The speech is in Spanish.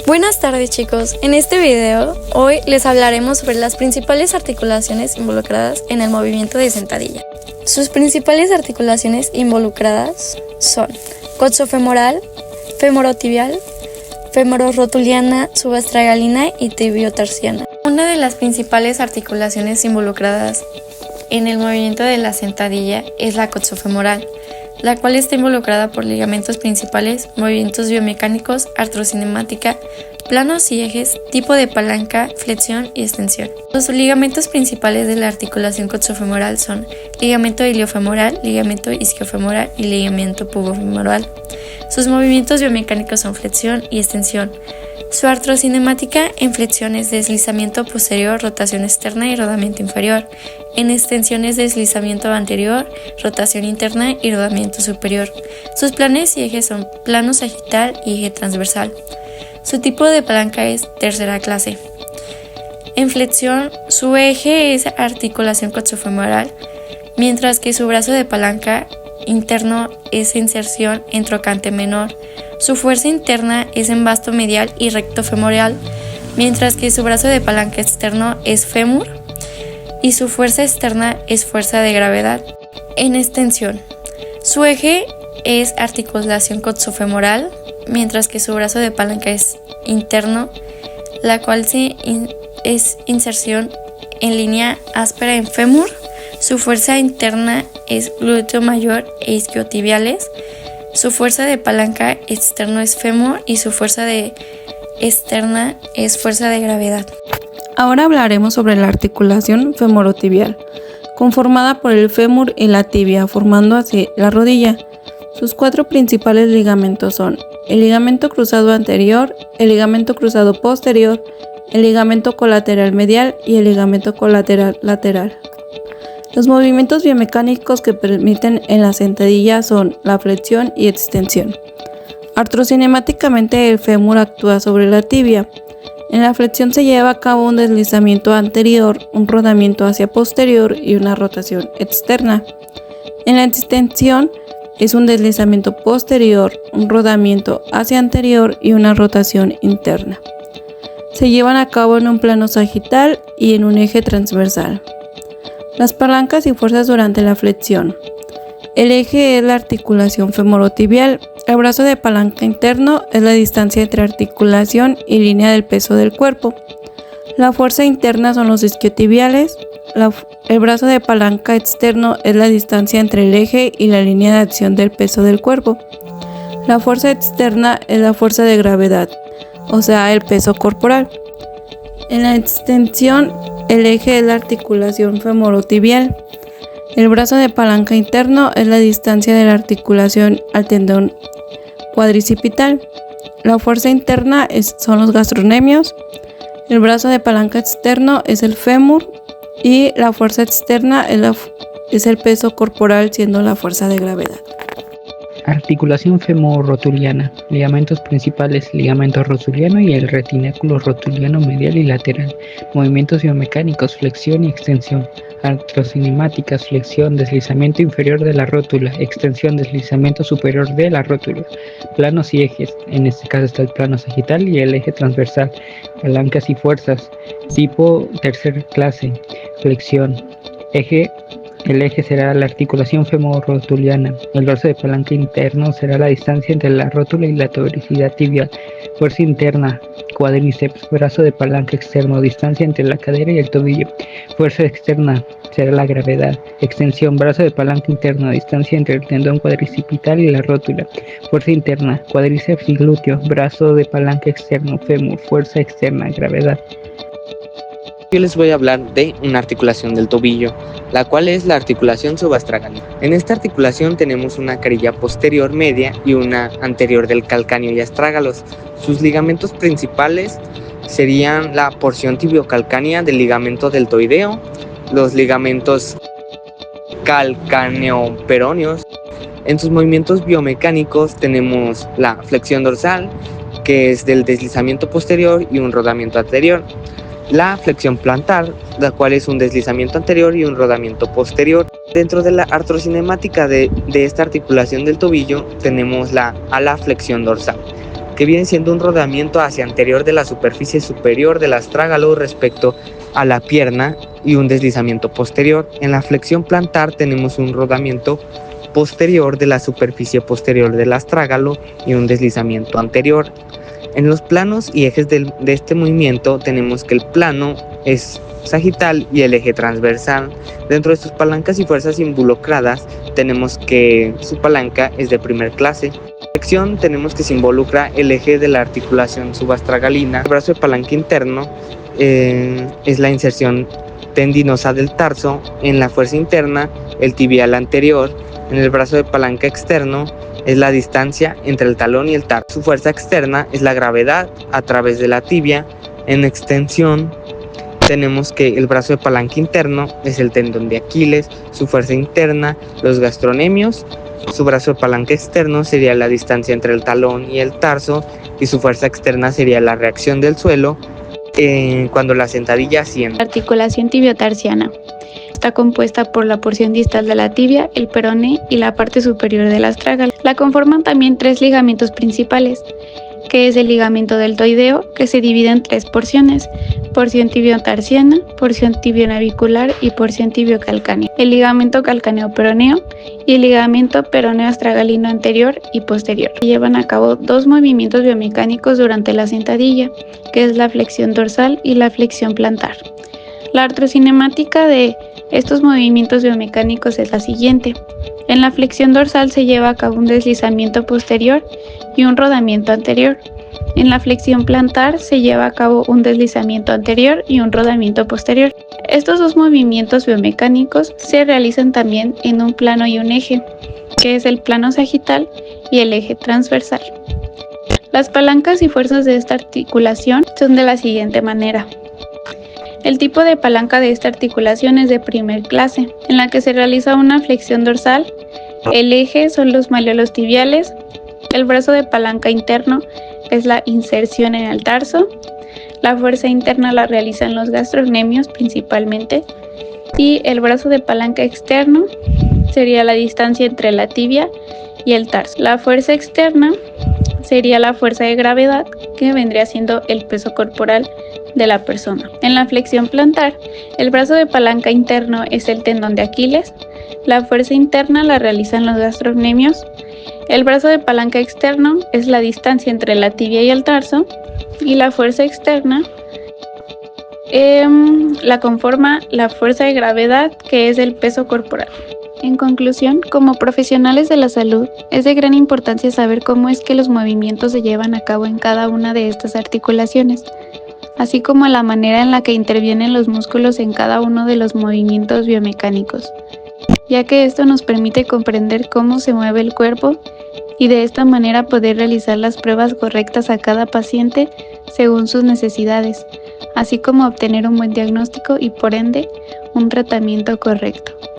Buenas tardes chicos, en este video hoy les hablaremos sobre las principales articulaciones involucradas en el movimiento de sentadilla. Sus principales articulaciones involucradas son coxofemoral, femorotibial, femororotuliana, subastragalina y tibiotarsiana. Una de las principales articulaciones involucradas en el movimiento de la sentadilla es la coxofemoral, la cual está involucrada por ligamentos principales, movimientos biomecánicos, artrocinemática, planos y ejes, tipo de palanca, flexión y extensión. Los ligamentos principales de la articulación coxofemoral son ligamento iliofemoral, ligamento isquiofemoral y ligamento pubofemoral. Sus movimientos biomecánicos son flexión y extensión. Su artrocinemática en flexión es deslizamiento posterior, rotación externa y rodamiento inferior. En extensión es deslizamiento anterior, rotación interna y rodamiento superior. Sus planes y ejes son plano sagital y eje transversal. Su tipo de palanca es tercera clase. En flexión, su eje es articulación coxofemoral, mientras que su brazo de palanca interno es inserción en trocante menor. Su fuerza interna es en vasto medial y recto femoral, mientras que su brazo de palanca externo es fémur y su fuerza externa es fuerza de gravedad. En extensión, su eje es articulación coxofemoral, mientras que su brazo de palanca es interno, la cual es inserción en línea áspera en fémur. Su fuerza interna es glúteo mayor e isquiotibiales. Su fuerza de palanca externo es fémur y su fuerza externa es fuerza de gravedad. Ahora hablaremos sobre la articulación femorotibial, conformada por el fémur y la tibia, formando así la rodilla. Sus cuatro principales ligamentos son el ligamento cruzado anterior, el ligamento cruzado posterior, el ligamento colateral medial y el ligamento colateral lateral. Los movimientos biomecánicos que permiten en la sentadilla son la flexión y extensión. Artrocinemáticamente el fémur actúa sobre la tibia. En la flexión se lleva a cabo un deslizamiento anterior, un rodamiento hacia posterior y una rotación externa. En la extensión es un deslizamiento posterior, un rodamiento hacia anterior y una rotación interna. Se llevan a cabo en un plano sagital y en un eje transversal. Las palancas y fuerzas durante la flexión. El eje es la articulación femorotibial. El brazo de palanca interno es la distancia entre articulación y línea del peso del cuerpo. La fuerza interna son los isquiotibiales. El brazo de palanca externo es la distancia entre el eje y la línea de acción del peso del cuerpo. La fuerza externa es la fuerza de gravedad, o sea, el peso corporal. En la extensión, el eje es la articulación femorotibial. El brazo de palanca interno es la distancia de la articulación al tendón cuadricipital. La fuerza interna son los gastrocnemios. El brazo de palanca externo es el fémur y la fuerza externa es el peso corporal, siendo la fuerza de gravedad. Articulación femorrotuliana. Ligamentos principales, ligamento rotuliano y el retináculo rotuliano medial y lateral. Movimientos biomecánicos, flexión y extensión. Artrocinemáticas, flexión, deslizamiento inferior de la rótula, extensión, deslizamiento superior de la rótula. Planos y ejes, en este caso está el plano sagital y el eje transversal. Palancas y fuerzas, tipo tercera clase, flexión. El eje será la articulación femorrotuliana. El brazo de palanca interno será la distancia entre la rótula y la tuberosidad tibial. Fuerza interna, cuádriceps. Brazo de palanca externo, distancia entre la cadera y el tobillo. Fuerza externa será la gravedad. Extensión, brazo de palanca interno, distancia entre el tendón cuadricipital y la rótula. Fuerza interna, cuádriceps y glúteo. Brazo de palanca externo, fémur. Fuerza externa, gravedad. Yo les voy a hablar de una articulación del tobillo, la cual es la articulación subastragalina. En esta articulación tenemos una carilla posterior media y una anterior del calcáneo y astrágalos. Sus ligamentos principales serían la porción tibiocalcánea del ligamento deltoideo, los ligamentos calcáneo-peroneos. En sus movimientos biomecánicos tenemos la flexión dorsal, que es del deslizamiento posterior y un rodamiento anterior. La flexión plantar, la cual es un deslizamiento anterior y un rodamiento posterior. Dentro de la artrocinemática de esta articulación del tobillo tenemos la ala flexión dorsal. que viene siendo un rodamiento hacia anterior de la superficie superior del astrágalo respecto a la pierna y un deslizamiento posterior. En la flexión plantar tenemos un rodamiento posterior de la superficie posterior del astrágalo y un deslizamiento anterior. En los planos y ejes de este movimiento tenemos que el plano es sagital y el eje transversal. Dentro de sus palancas y fuerzas involucradas tenemos que su palanca es de primer clase. En la flexión tenemos que se involucra el eje de la articulación subastragalina. El brazo de palanca interno es la inserción tendinosa del tarso. En la fuerza interna el tibial anterior. En el brazo de palanca externo es la distancia entre el talón y el tarso. Su fuerza externa es la gravedad a través de la tibia. En extensión tenemos que el brazo de palanca interno es el tendón de Aquiles, su fuerza interna, los gastronemios. Su brazo de palanca externo sería la distancia entre el talón y el tarso y su fuerza externa sería la reacción del suelo cuando la sentadilla asciende. Articulación tibiotarsiana. Está compuesta por la porción distal de la tibia, el peroné y la parte superior del astrágalo. La conforman también 3 ligamentos principales, que es el ligamento deltoideo, que se divide en 3 porciones: porción tibiotarsiana, porción tibionavicular y porción tibiocalcánea. El ligamento calcáneo-peroneo y el ligamento peroneo-astragalino anterior y posterior. Llevan a cabo 2 movimientos biomecánicos durante la sentadilla, que es la flexión dorsal y la flexión plantar. La artrocinemática de estos movimientos biomecánicos es la siguiente. En la flexión dorsal se lleva a cabo un deslizamiento posterior y un rodamiento anterior. En la flexión plantar se lleva a cabo un deslizamiento anterior y un rodamiento posterior. Estos 2 movimientos biomecánicos se realizan también en un plano y un eje, que es el plano sagital y el eje transversal. Las palancas y fuerzas de esta articulación son de la siguiente manera. El tipo de palanca de esta articulación es de primer clase, en la que se realiza una flexión dorsal. El eje son los malleolos tibiales. El brazo de palanca interno es la inserción en el tarso. La fuerza interna la realizan los gastrocnemios principalmente. Y el brazo de palanca externo sería la distancia entre la tibia y el tarso. La fuerza externa sería la fuerza de gravedad, que vendría siendo el peso corporal de la persona. En la flexión plantar, el brazo de palanca interno es el tendón de Aquiles. La fuerza interna la realizan los gastrocnemios. El brazo de palanca externo es la distancia entre la tibia y el tarso. Y la fuerza externa la conforma la fuerza de gravedad, que es el peso corporal. En conclusión, como profesionales de la salud, es de gran importancia saber cómo es que los movimientos se llevan a cabo en cada una de estas articulaciones, así como la manera en la que intervienen los músculos en cada uno de los movimientos biomecánicos, ya que esto nos permite comprender cómo se mueve el cuerpo y de esta manera poder realizar las pruebas correctas a cada paciente según sus necesidades, así como obtener un buen diagnóstico y por ende un tratamiento correcto.